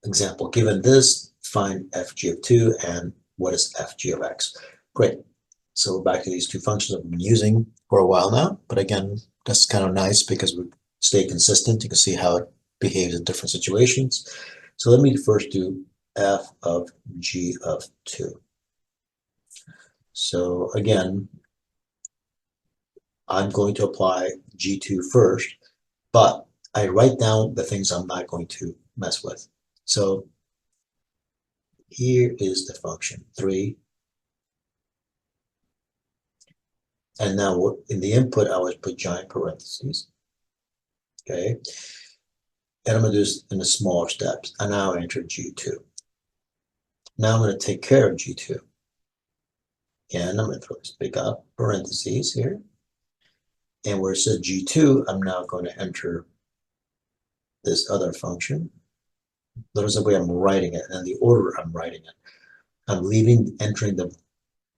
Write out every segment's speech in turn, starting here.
example, given this, find fg of 2 and what is fg of x. Great. So we're back to these two functions I've been using for a while now, but again, that's kind of nice because we stay consistent. You can see how it behaves in different situations. So let me first do f of g of 2. So again, I'm going to apply g2 first, but I write down the things I'm not going to mess with. So here is the function 3. And now in the input, I would put giant parentheses. Okay. And I'm going to do this in the smaller steps. And now I enter G2. Now I'm going to take care of G2. And I'm going to throw this big up parentheses here. And where it says G2, I'm now going to enter this other function. Notice the way I'm writing it and the order I'm writing it. I'm entering the,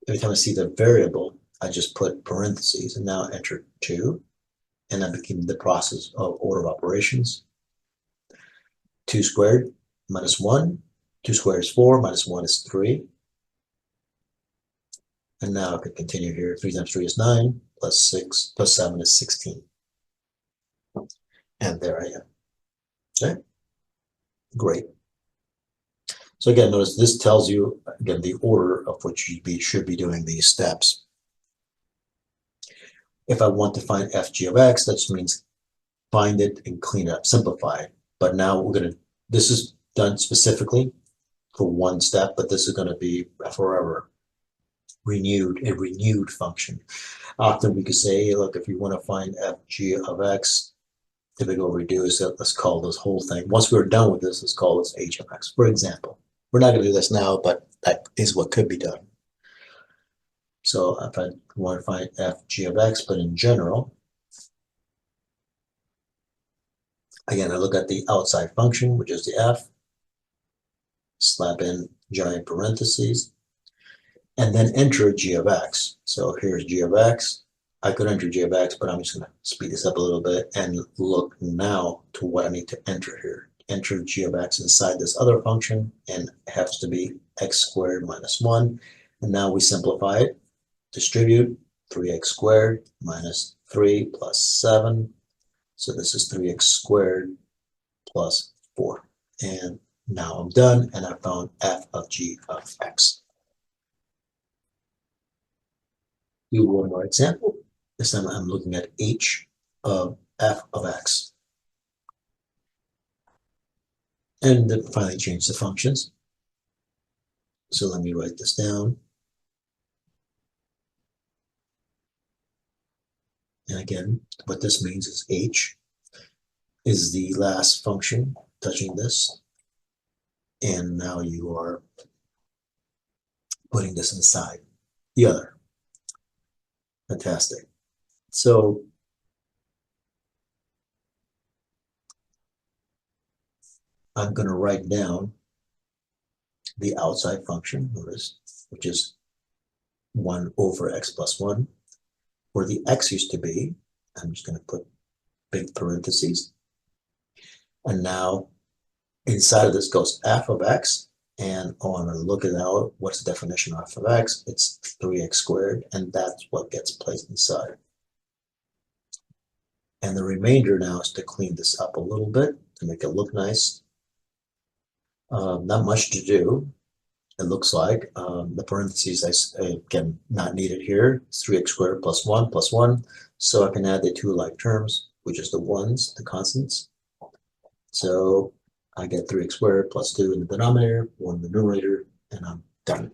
every time I see the variable, I just put parentheses and now enter 2. And that became the process of order of operations. 2 squared minus 1. 2 squared is 4, minus 1 is 3. And now I can continue here. 3 times 3 is 9, plus 6, plus 7 is 16. And there I am. Okay? Great. So again, notice this tells you, again, the order of which you should be doing these steps. If I want to find fg of x, that just means find it and clean it up, simplify it. But now we're going to, this is done specifically for one step, but this is going to be forever a renewed function. Often we could say, hey, look, if you want to find fg of x, typical reduce it, let's call this whole thing. Once we're done with this, let's call this h of x, for example. We're not going to do this now, but that is what could be done. So if I want to find fg of x, but in general, again, I look at the outside function, which is the f, slap in giant parentheses, and then enter g of x. So here's g of x. I could enter g of x, but I'm just going to speed this up a little bit and look now to what I need to enter here. Enter g of x inside this other function, and it has to be x squared minus 1. And now we simplify it. Distribute 3x squared minus 3 plus 7. So this is 3x squared plus 4. And now I'm done, and I found f of g of x. Do one more example. This time I'm looking at h of f of x. And then finally change the functions. So let me write this down. And again, what this means is h is the last function touching this. And now you are putting this inside the other. Fantastic. So I'm going to write down the outside function, which is 1 over x plus 1. Where the x used to be, I'm just going to put big parentheses. And now inside of this goes f of x. And I want to look at now, what's the definition of f of x? It's 3x squared, and that's what gets placed inside. And the remainder now is to clean this up a little bit to make it look nice. Not much to do, it looks like. The parentheses, again, not needed here. It's 3x squared plus 1 plus 1. So I can add the two like terms, which is the ones, the constants. So I get 3x squared plus 2 in the denominator, 1 in the numerator, and I'm done.